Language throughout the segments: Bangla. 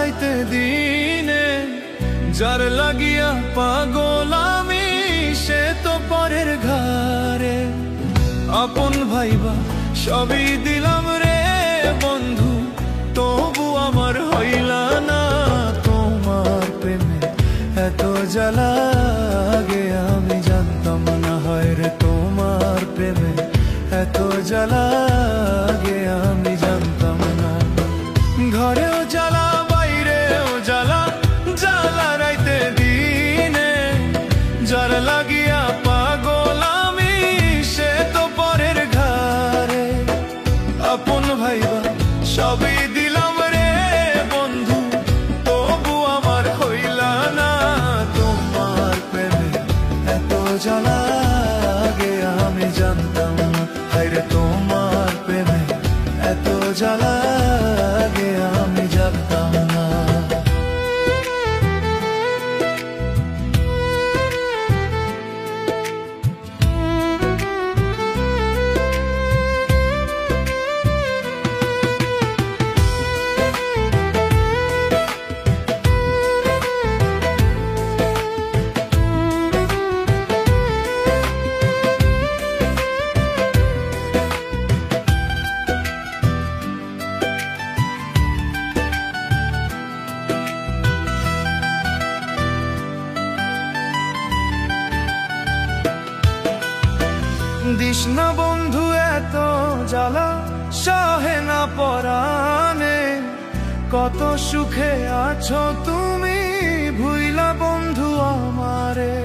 রাইতে দিনে যার লাগিয়া পাগল আমি সে তো পরের ঘরে। আপন ভাইবা সবই দিলাম রে বন্ধু, তবু আমার হইলা না তোমার প্রেমে এত জ্বালা আগে আমি জানতাম না। হয় রে তোমার প্রেমে এত জ্বালা আগে আমি জানতাম না। ঘরেও জ্বালা বাইরেও জ্বালা, জ্বালা রাইতে দিনে যার লাগিয়া পাগল আমি সে তো পরের ঘরে। আপন ভাইবা সবই দিলাম রে বন্ধু, তবু আমার হইলা না তোমার প্রেমে এত জ্বালা আগে আমি জানতাম না। হায় রে তোমার প্রেমে এত জ্বালা আগে আমি জানতাম না। দিস না বন্ধু এত জ্বালা সহে না পরাণে, কত সুখে আছো তুমি ভুইলা বন্ধু আমারে।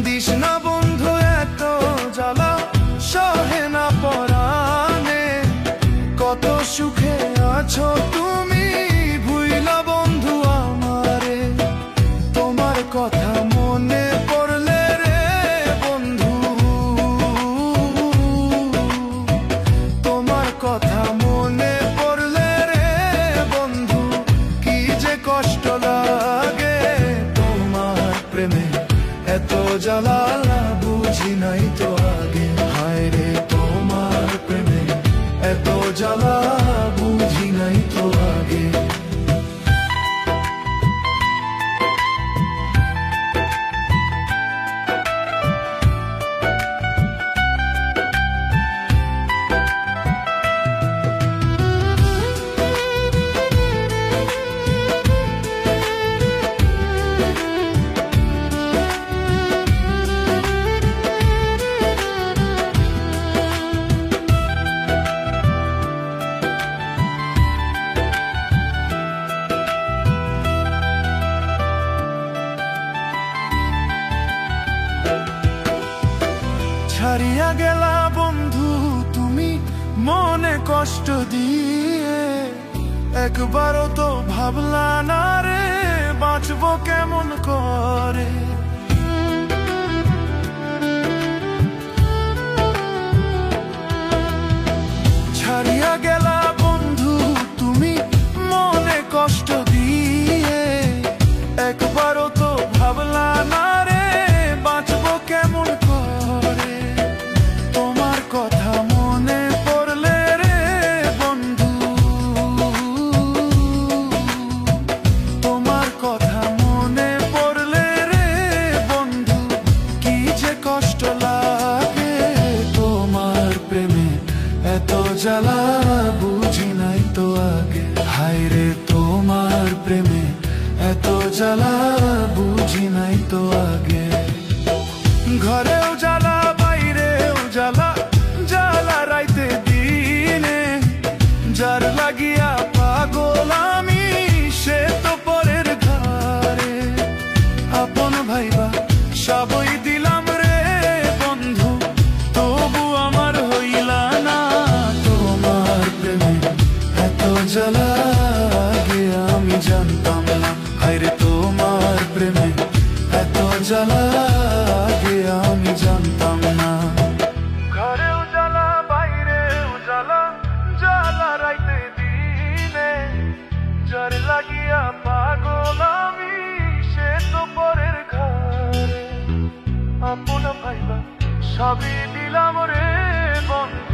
দিস না বন্ধু এত জ্বালা সহে না পরাণে, কত সুখে আছো তুমি ভুইলা বন্ধু আমারে। তোমার কথা মনে পড়লে রে বন্ধু, তোমার কথা মনে পড়লে রে বন্ধু কি যে কষ্ট লাগে। তোমার প্রেমে এত জ্বালা বুঝি নাই তো আগে। হায় রে তোমার প্রেমে এত জ্বালা বুঝি নাই তো আগে। ছাড়িয়া গেলা বন্ধু তুমি মনে কষ্ট দিয়ে, একবারও তো ভাবলা না রে বাঁচবো কেমন করে। ছাড়িয়া গেলা বন্ধু তুমি মনে কষ্ট দিয়ে, একবারও তো ভাবলা না রে বাঁচবো কেমন করে। তোমার কথা মনে পড়লে রে বন্ধু, তোমার কথা মনে পড়লে রে বন্ধু কি যে কষ্ট লাগে। তোমার প্রেমে এত জ্বালা বুঝি নাই তো আগে। হায় রে তোমার প্রেমে এত জ্বালা বুঝি নাই তো আগে। ঘরেও জ্বালা বাইরেও জ্বালা, জ্বালা রাইতে দিনে যার লাগিয়া পাগল আমি সে তো পরের ঘরে। আপন ভাইবা সবই দিলাম রে বন্ধু, তবু আমার হইলা না তোমার প্রেমে এত জ্বালা আগে আমি জানতাম না। হায় রে তোমার প্রেমে এত জ্বালা আগে আমি জানতাম না। ঘরেও জ্বালা বাইরেও জ্বালা, জ্বালা রাইতে দিনে যার লাগিয়া পাগল আমি সে তো পরের ঘরে। আপন ভাইবা সবই দিলাম রে বন্ধু,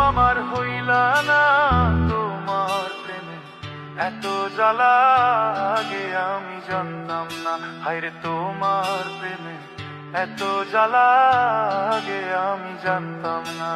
আমার হইলা না, তোমার প্রেমে এত জ্বালা আগে আমি জানতাম না। হায়রে তোমার প্রেমে এত জ্বালা আগে আমি জানতাম না।